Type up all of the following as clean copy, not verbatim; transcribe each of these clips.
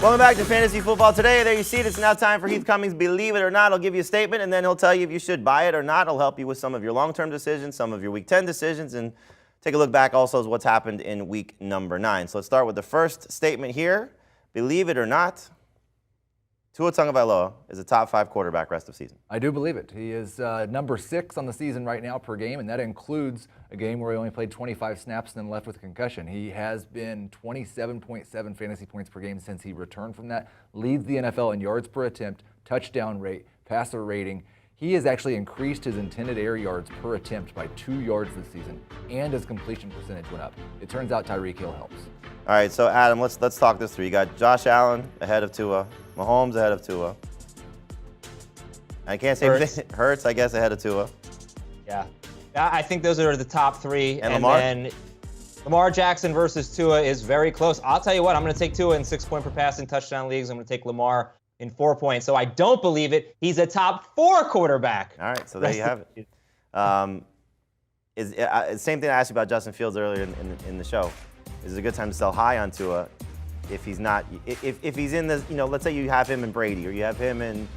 Welcome back to Fantasy Football Today. There you see it. It's now time for Heath Cummings' Believe It or Not. I'll give you a statement, and then he'll tell you if you should buy it or not. He'll help you with some of your long-term decisions, some of your Week 10 decisions, and take a look back also at what's happened in Week number 9. So let's start with the first statement here. Believe it or not, Tua Tagovailoa is a top 5 quarterback rest of season. I do believe it. He is number 6 on the season right now per game, and that includes a game where he only played 25 snaps and then left with a concussion. He has been 27.7 fantasy points per game since he returned from that, leads the NFL in yards per attempt, touchdown rate, passer rating. He has actually increased his intended air yards per attempt by 2 yards this season, and his completion percentage went up. It turns out Tyreek Hill helps. All right, so Adam, let's talk this through. You got Josh Allen ahead of Tua, Mahomes ahead of Tua. I can't say Hurts, I guess, ahead of Tua. Yeah, I think those are the top 3. And Lamar? Then Lamar Jackson versus Tua is very close. I'll tell you what, I'm going to take Tua in 6-point per passing touchdown leagues. I'm going to take Lamar in 4 points. So I don't believe it. He's a top 4 quarterback. All right, so there you have it. Same thing I asked you about Justin Fields earlier in the show. Is it a good time to sell high on Tua if he's not, if he's in the, let's say you have him in Brady, or you have him in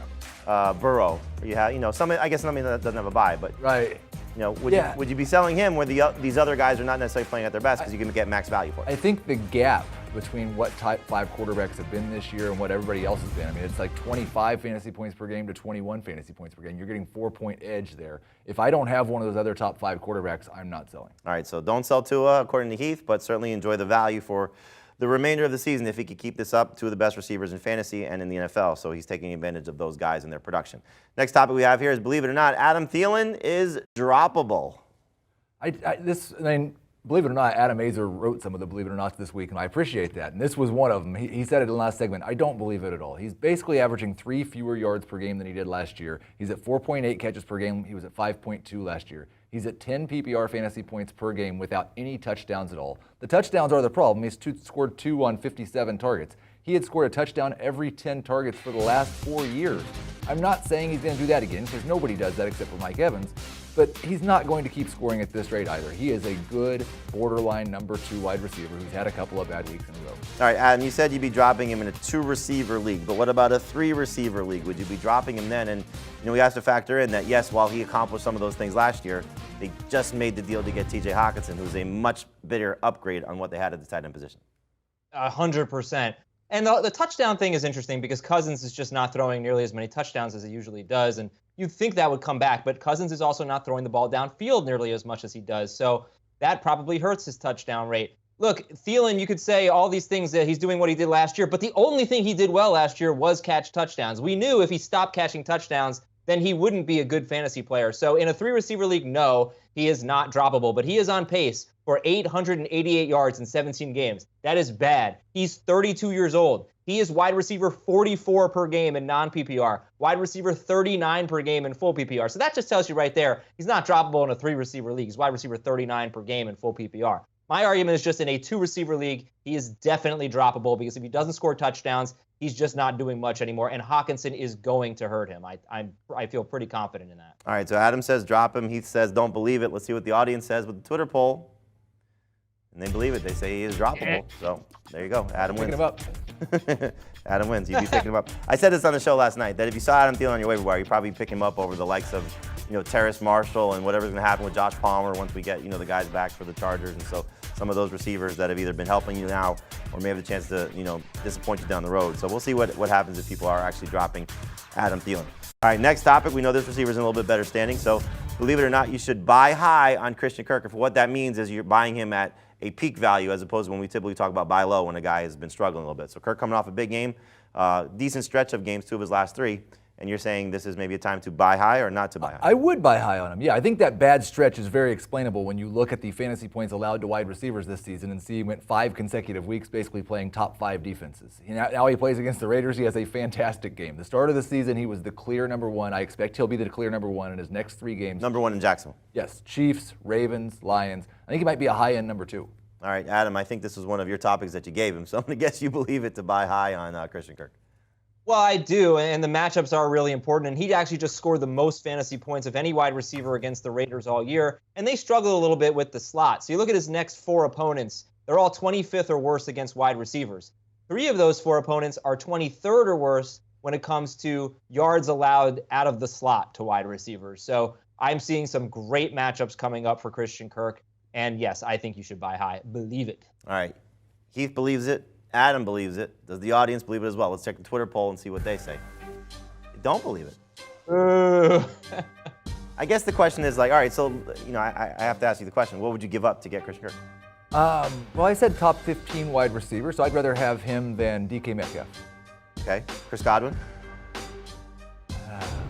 Burrow, or you have, somebody, I guess somebody that doesn't have a bye, but right. Would you be selling him where these other guys are not necessarily playing at their best because you can get max value for it? I think the gap between what type 5 quarterbacks have been this year and what everybody else has been, I mean, it's like 25 fantasy points per game to 21 fantasy points per game. You're getting 4-point edge there. If I don't have one of those other top 5 quarterbacks, I'm not selling. All right, so don't sell Tua, according to Heath, but certainly enjoy the value for the remainder of the season if he could keep this up. 2 of the best receivers in fantasy and in the NFL, so he's taking advantage of those guys and their production. Next topic we have here is, believe it or not, Adam Thielen is droppable. Believe it or not, Adam Azer wrote some of the Believe It or Not this week, and I appreciate that. And this was one of them. He said it in the last segment. I don't believe it at all. He's basically averaging 3 fewer yards per game than he did last year. He's at 4.8 catches per game. He was at 5.2 last year. He's at 10 PPR fantasy points per game without any touchdowns at all. The touchdowns are the problem. He's scored 2 on 57 targets. He had scored a touchdown every 10 targets for the last 4 years. I'm not saying he's going to do that again, because nobody does that except for Mike Evans. But he's not going to keep scoring at this rate either. He is a good borderline number 2 wide receiver who's had a couple of bad weeks in a row. All right, Adam, you said you'd be dropping him in a 2-receiver league, but what about a 3-receiver league? Would you be dropping him then? And we have to factor in that, yes, while he accomplished some of those things last year, they just made the deal to get T.J. Hockenson, who's a much bigger upgrade on what they had at the tight end position. 100%. And the touchdown thing is interesting because Cousins is just not throwing nearly as many touchdowns as he usually does. And you'd think that would come back, but Cousins is also not throwing the ball downfield nearly as much as he does. So that probably hurts his touchdown rate. Look, Thielen, you could say all these things that he's doing what he did last year, but the only thing he did well last year was catch touchdowns. We knew if he stopped catching touchdowns, then he wouldn't be a good fantasy player. So in a 3-receiver league, no, he is not droppable, but he is on pace for 888 yards in 17 games. That is bad. He's 32 years old. He is wide receiver 44 per game in non-PPR, wide receiver 39 per game in full PPR. So that just tells you right there, he's not droppable in a 3-receiver league. He's wide receiver 39 per game in full PPR. My argument is just in a 2-receiver league, he is definitely droppable because if he doesn't score touchdowns, he's just not doing much anymore, and Hockenson is going to hurt him. I feel pretty confident in that. All right, so Adam says drop him. Heath says don't believe it. Let's see what the audience says with the Twitter poll. And they believe it. They say he is droppable. So there you go. Adam wins. Picking him up. Adam wins. You'd be picking him up. I said this on the show last night, that if you saw Adam Thielen on your waiver wire, you'd probably pick him up over the likes of, Terrace Marshall and whatever's going to happen with Josh Palmer once we get, the guys back for the Chargers. And so some of those receivers that have either been helping you now or may have the chance to, disappoint you down the road. So we'll see what happens if people are actually dropping Adam Thielen. All right, next topic. We know this receiver's in a little bit better standing. So believe it or not, you should buy high on Christian Kirk. If what that means is you're buying him at a peak value as opposed to when we typically talk about buy low when a guy has been struggling a little bit. So Kirk coming off a big game, decent stretch of games, 2 of his last 3, and you're saying this is maybe a time to buy high or not to buy high? I would buy high on him. Yeah, I think that bad stretch is very explainable when you look at the fantasy points allowed to wide receivers this season and see he went 5 consecutive weeks basically playing top 5 defenses. Now he plays against the Raiders. He has a fantastic game. The start of the season, he was the clear number 1. I expect he'll be the clear number 1 in his next 3 games. Number 1 in Jacksonville. Yes, Chiefs, Ravens, Lions. I think he might be a high-end number 2. All right, Adam, I think this was one of your topics that you gave him, so I'm going to guess you believe it to buy high on Christian Kirk. Well, I do, and the matchups are really important, and he actually just scored the most fantasy points of any wide receiver against the Raiders all year, and they struggle a little bit with the slot. So you look at his next 4 opponents, they're all 25th or worse against wide receivers. 3 of those 4 opponents are 23rd or worse when it comes to yards allowed out of the slot to wide receivers. So I'm seeing some great matchups coming up for Christian Kirk. And yes, I think you should buy high. Believe it. All right. Heath believes it. Adam believes it. Does the audience believe it as well? Let's check the Twitter poll and see what they say. They don't believe it. I guess the question is like, all right, so, I have to ask you the question. What would you give up to get Christian Kirk? Well, I said top 15 wide receiver, so I'd rather have him than DK Metcalf. Okay. Chris Godwin?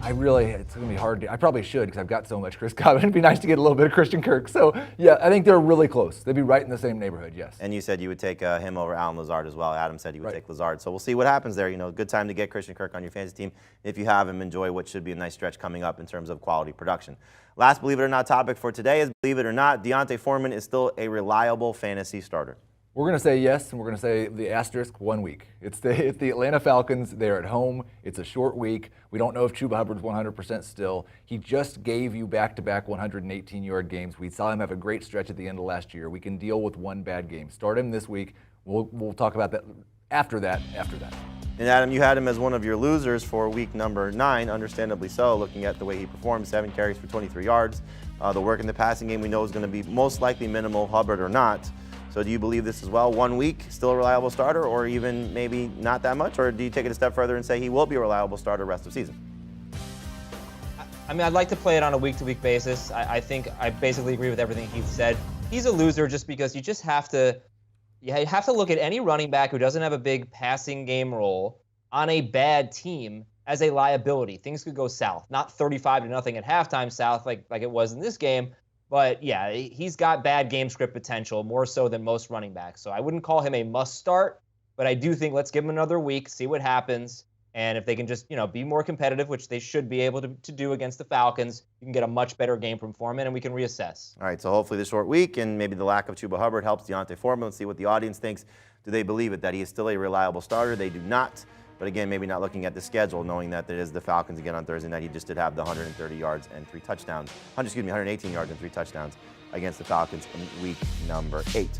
It's going to be hard. I probably should because I've got so much Chris Godwin. It'd be nice to get a little bit of Christian Kirk. So, yeah, I think they're really close. They'd be right in the same neighborhood, yes. And you said you would take him over Alan Lazard as well. Adam said you would take Lazard. So we'll see what happens there. Good time to get Christian Kirk on your fantasy team. If you have him, enjoy what should be a nice stretch coming up in terms of quality production. Last Believe It or Not topic for today is, believe it or not, D'Onta Foreman is still a reliable fantasy starter. We're going to say yes, and we're going to say the asterisk 1 week. It's the Atlanta Falcons. They're at home. It's a short week. We don't know if Chuba Hubbard's 100% still. He just gave you back-to-back 118-yard games. We saw him have a great stretch at the end of last year. We can deal with one bad game. Start him this week. We'll talk about that after that. And Adam, you had him as one of your losers for week number 9, understandably so, looking at the way he performed, 7 carries for 23 yards. The work in the passing game we know is going to be most likely minimal, Hubbard or not. So do you believe this as well? 1 week, still a reliable starter, or even maybe not that much? Or do you take it a step further and say he will be a reliable starter rest of the season? I mean, I'd like to play it on a week-to-week basis. I think I basically agree with everything Heath said. He's a loser just because you just have to look at any running back who doesn't have a big passing game role on a bad team as a liability. Things could go south. Not 35-0 at halftime south like it was in this game. But yeah, he's got bad game script potential, more so than most running backs. So I wouldn't call him a must start, but I do think let's give him another week, see what happens. And if they can just, be more competitive, which they should be able to do against the Falcons, you can get a much better game from Foreman and we can reassess. All right, so hopefully the short week and maybe the lack of Chuba Hubbard helps D'Onta Foreman. Let's see what the audience thinks. Do they believe it, that he is still a reliable starter? They do not. But again, maybe not looking at the schedule, knowing that it is the Falcons again on Thursday night. He just did have the 130 yards and 3 touchdowns. 118 yards and 3 touchdowns against the Falcons in week number 8.